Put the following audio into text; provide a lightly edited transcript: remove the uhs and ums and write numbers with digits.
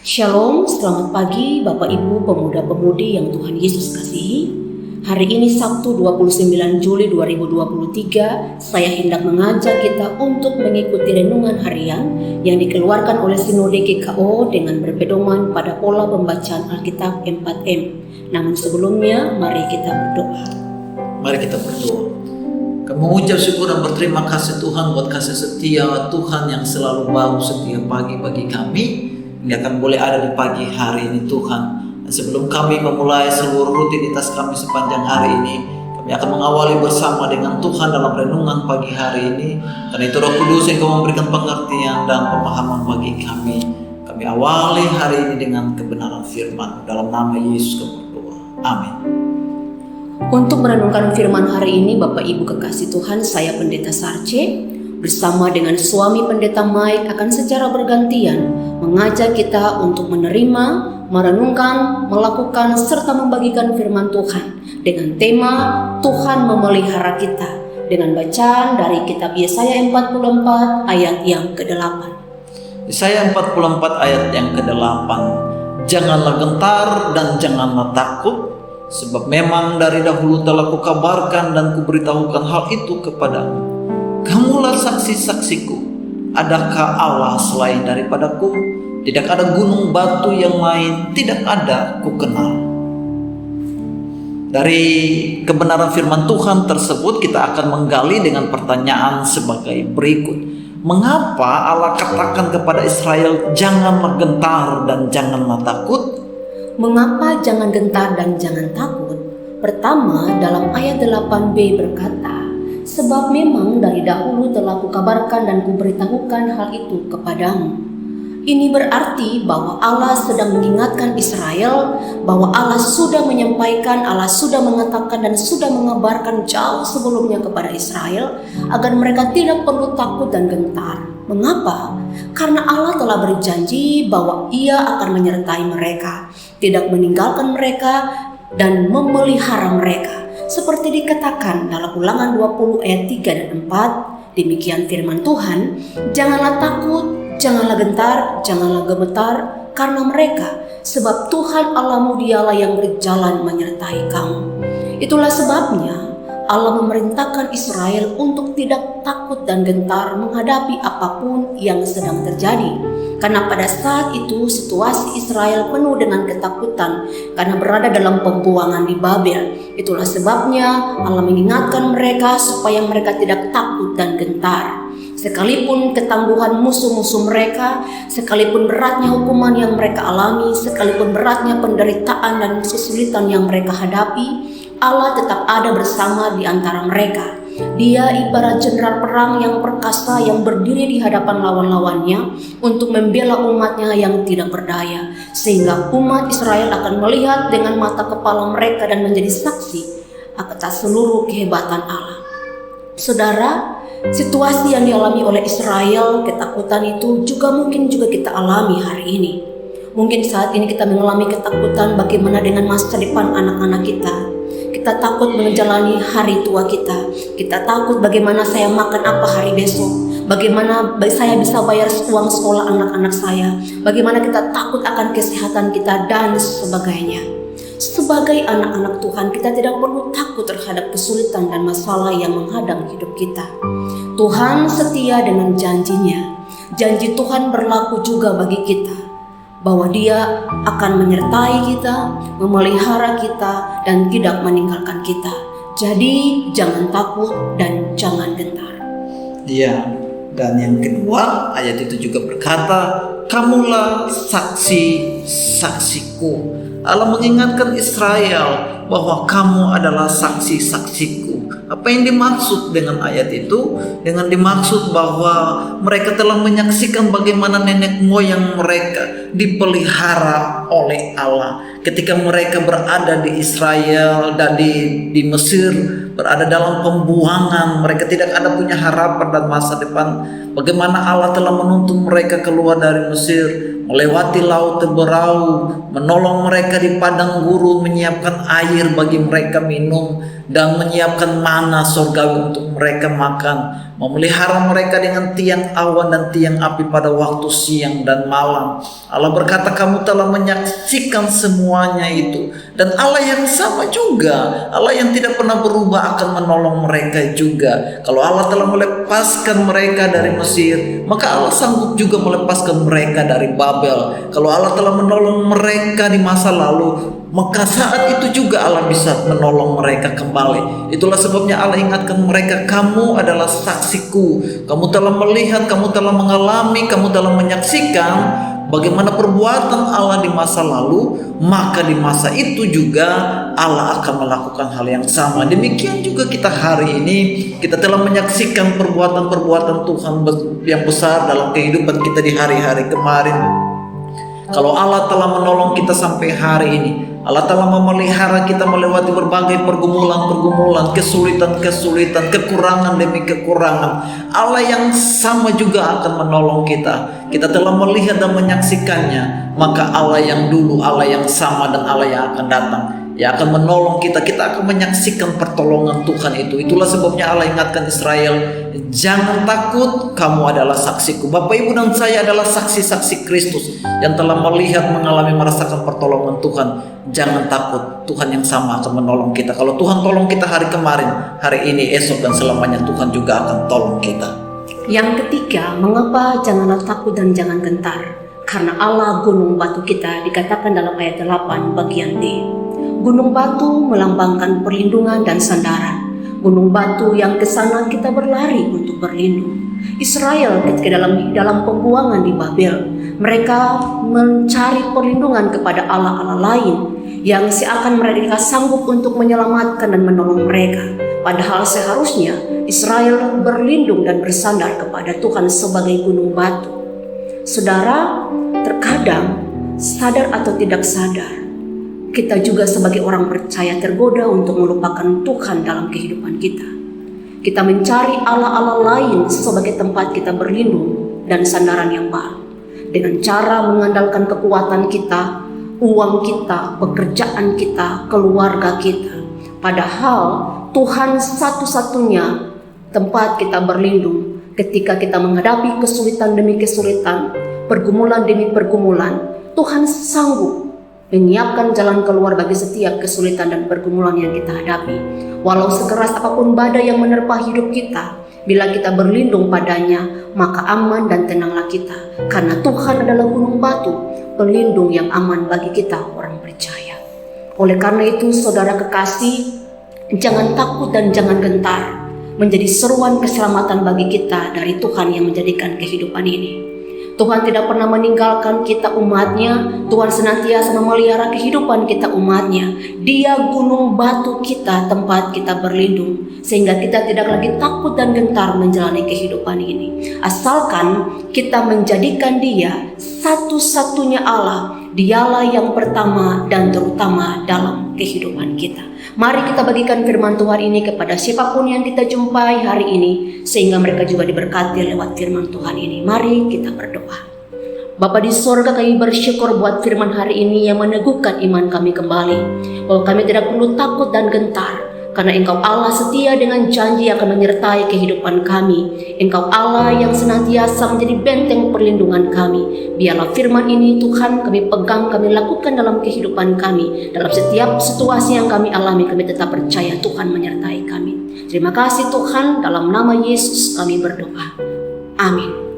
Shalom, selamat pagi Bapak Ibu pemuda-pemudi yang Tuhan Yesus kasihi. Hari ini Sabtu 29 Juli 2023, saya hendak mengajak kita untuk mengikuti renungan harian yang dikeluarkan oleh Sinode GKO dengan berpedoman pada pola pembacaan Alkitab 4M. Namun sebelumnya, mari kita berdoa. Mari kita berdoa. Kami mengucap syukur dan berterima kasih Tuhan buat kasih setia Tuhan yang selalu baru setiap pagi bagi kami. Ini akan boleh ada di pagi hari ini Tuhan. Dan sebelum kami memulai seluruh rutinitas kami sepanjang hari ini, kami akan mengawali bersama dengan Tuhan dalam renungan pagi hari ini. Karena itu Roh Kudus yang Kau memberikan pengertian dan pemahaman bagi kami. Kami awali hari ini dengan kebenaran firman. Dalam nama Yesus kami berdoa. Amin. Untuk merenungkan firman hari ini, Bapak Ibu kekasih Tuhan, saya Pendeta Sarce bersama dengan suami Pendeta Mike akan secara bergantian mengajak kita untuk menerima, merenungkan, melakukan, serta membagikan firman Tuhan dengan tema Tuhan memelihara kita dengan bacaan dari kitab Yesaya 44 ayat yang ke-8. Yesaya 44 ayat yang ke-8. Janganlah gentar dan janganlah takut, sebab memang dari dahulu telah kukabarkan dan kuberitahukan hal itu kepadamu. Kamulah saksi-saksiku. Adakah Allah selain daripadaku? Tidak ada gunung batu yang lain, tidak ada ku kenal. Dari kebenaran firman Tuhan tersebut kita akan menggali dengan pertanyaan sebagai berikut. Mengapa Allah katakan kepada Israel, janganlah gentar dan janganlah takut? Mengapa jangan gentar dan jangan takut? Pertama, dalam ayat 8b berkata, sebab memang dari dahulu telah kukabarkan dan kuberitahukan hal itu kepadamu. Ini berarti bahwa Allah sedang mengingatkan Israel bahwa Allah sudah menyampaikan, Allah sudah mengatakan dan sudah mengabarkan jauh sebelumnya kepada Israel agar mereka tidak perlu takut dan gentar. Mengapa? Karena Allah telah berjanji bahwa Ia akan menyertai mereka, tidak meninggalkan mereka dan memelihara mereka. Seperti dikatakan dalam Ulangan 20 ayat 3 dan 4, demikian firman Tuhan, janganlah takut, janganlah gentar, janganlah gemetar karena mereka, sebab Tuhan Allahmu dialah yang berjalan menyertai kamu. Itulah sebabnya Allah memerintahkan Israel untuk tidak takut dan gentar menghadapi apapun yang sedang terjadi. Karena pada saat itu situasi Israel penuh dengan ketakutan karena berada dalam pembuangan di Babel. Itulah sebabnya Allah mengingatkan mereka supaya mereka tidak takut dan gentar. Sekalipun ketangguhan musuh-musuh mereka, sekalipun beratnya hukuman yang mereka alami, sekalipun beratnya penderitaan dan kesulitan yang mereka hadapi, Allah tetap ada bersama di antara mereka. Dia ibarat jenderal perang yang perkasa yang berdiri di hadapan lawan-lawannya untuk membela umatnya yang tidak berdaya. Sehingga umat Israel akan melihat dengan mata kepala mereka dan menjadi saksi atas seluruh kehebatan Allah. Saudara, situasi yang dialami oleh Israel, ketakutan itu mungkin juga kita alami hari ini. Mungkin saat ini kita mengalami ketakutan bagaimana dengan masa depan anak-anak kita. Kita takut menjalani hari tua kita. Kita takut bagaimana saya makan apa hari besok. Bagaimana saya bisa bayar uang sekolah anak-anak saya. Bagaimana kita takut akan kesehatan kita dan sebagainya. Sebagai anak-anak Tuhan, kita tidak perlu takut terhadap kesulitan dan masalah yang menghadang hidup kita. Tuhan setia dengan janjinya. Janji Tuhan berlaku juga bagi kita, bahwa Dia akan menyertai kita, memelihara kita, dan tidak meninggalkan kita. Jadi jangan takut dan jangan gentar. Ya, dan yang kedua ayat itu juga berkata, kamulah saksi-saksiku. Allah mengingatkan Israel bahwa kamu adalah saksi-saksiku. Apa yang dimaksud dengan ayat itu? Dengan dimaksud bahwa mereka telah menyaksikan bagaimana nenek moyang mereka dipelihara oleh Allah. Ketika mereka berada di Israel dan di Mesir, berada dalam pembuangan, mereka tidak ada punya harapan dan masa depan. Bagaimana Allah telah menuntun mereka keluar dari Mesir, melewati laut berau, menolong mereka di padang gurun, menyiapkan air bagi mereka minum, dan menyiapkan mana surgawi untuk mereka makan, memelihara mereka dengan tiang awan dan tiang api pada waktu siang dan malam. Allah berkata, kamu telah menyaksikan semuanya itu. Dan Allah yang sama juga, Allah yang tidak pernah berubah akan menolong mereka juga. Kalau Allah telah melepaskan mereka dari Mesir, maka Allah sanggup juga melepaskan mereka dari Babel. Kalau Allah telah menolong mereka di masa lalu, maka saat itu juga Allah bisa menolong mereka kembali. Itulah sebabnya Allah ingatkan mereka, kamu adalah saksiku. Kamu telah melihat, kamu telah mengalami, kamu telah menyaksikan bagaimana perbuatan Allah di masa lalu, maka di masa itu juga Allah akan melakukan hal yang sama. Demikian juga kita hari ini, kita telah menyaksikan perbuatan-perbuatan Tuhan yang besar dalam kehidupan kita di hari-hari kemarin. Kalau Allah telah menolong kita sampai hari ini, Allah telah memelihara kita melewati berbagai pergumulan-pergumulan, kesulitan-kesulitan, kekurangan demi kekurangan. Allah yang sama juga akan menolong kita. Kita telah melihat dan menyaksikannya. Maka Allah yang dulu, Allah yang sama, dan Allah yang akan datang, yang akan menolong kita. Kita akan menyaksikan pertolongan Tuhan itu. Itulah sebabnya Allah ingatkan Israel, jangan takut, kamu adalah saksiku. Bapak, Ibu, dan saya adalah saksi-saksi Kristus yang telah melihat, mengalami, merasakan pertolongan Tuhan. Jangan takut, Tuhan yang sama akan menolong kita. Kalau Tuhan tolong kita hari kemarin, hari ini, esok, dan selamanya Tuhan juga akan tolong kita. Yang ketiga, mengapa janganlah takut dan jangan gentar? Karena Allah gunung batu kita, dikatakan dalam ayat 8 bagian D. Gunung batu melambangkan perlindungan dan sandaran. Gunung batu yang ke sana kita berlari untuk berlindung. Israel ketika dalam pembuangan di Babel, mereka mencari perlindungan kepada Allah-Allah lain yang seakan mereka sanggup untuk menyelamatkan dan menolong mereka. Padahal seharusnya Israel berlindung dan bersandar kepada Tuhan sebagai gunung batu. Saudara, terkadang sadar atau tidak sadar, kita juga sebagai orang percaya tergoda untuk melupakan Tuhan dalam kehidupan kita. Kita mencari Allah-Allah lain sebagai tempat kita berlindung dan sandaran yang baru, dengan cara mengandalkan kekuatan kita, uang kita, pekerjaan kita, keluarga kita. Padahal Tuhan satu-satunya tempat kita berlindung ketika kita menghadapi kesulitan demi kesulitan, pergumulan demi pergumulan. Tuhan sanggup menyiapkan jalan keluar bagi setiap kesulitan dan pergumulan yang kita hadapi. Walau sekeras apapun badai yang menerpa hidup kita, bila kita berlindung padanya, maka aman dan tenanglah kita. Karena Tuhan adalah gunung batu, pelindung yang aman bagi kita orang percaya. Oleh karena itu, saudara kekasih, jangan takut dan jangan gentar, menjadi seruan keselamatan bagi kita dari Tuhan yang menjadikan kehidupan ini. Tuhan tidak pernah meninggalkan kita umatnya. Tuhan senantiasa memelihara kehidupan kita umatnya. Dia gunung batu kita, tempat kita berlindung, sehingga kita tidak lagi takut dan gentar menjalani kehidupan ini. Asalkan kita menjadikan Dia satu-satunya Allah, Dialah yang pertama dan terutama dalam kehidupan kita. Mari kita bagikan firman Tuhan ini kepada siapapun yang kita jumpai hari ini, sehingga mereka juga diberkati lewat firman Tuhan ini. Mari kita berdoa. Bapa di sorga, kami bersyukur buat firman hari ini yang meneguhkan iman kami kembali, bahwa kami tidak perlu takut dan gentar, karena Engkau Allah setia dengan janji akan menyertai kehidupan kami. Engkau Allah yang senantiasa menjadi benteng perlindungan kami. Biarlah firman ini Tuhan kami pegang, kami lakukan dalam kehidupan kami. Dalam setiap situasi yang kami alami, kami tetap percaya Tuhan menyertai kami. Terima kasih Tuhan, dalam nama Yesus kami berdoa. Amin.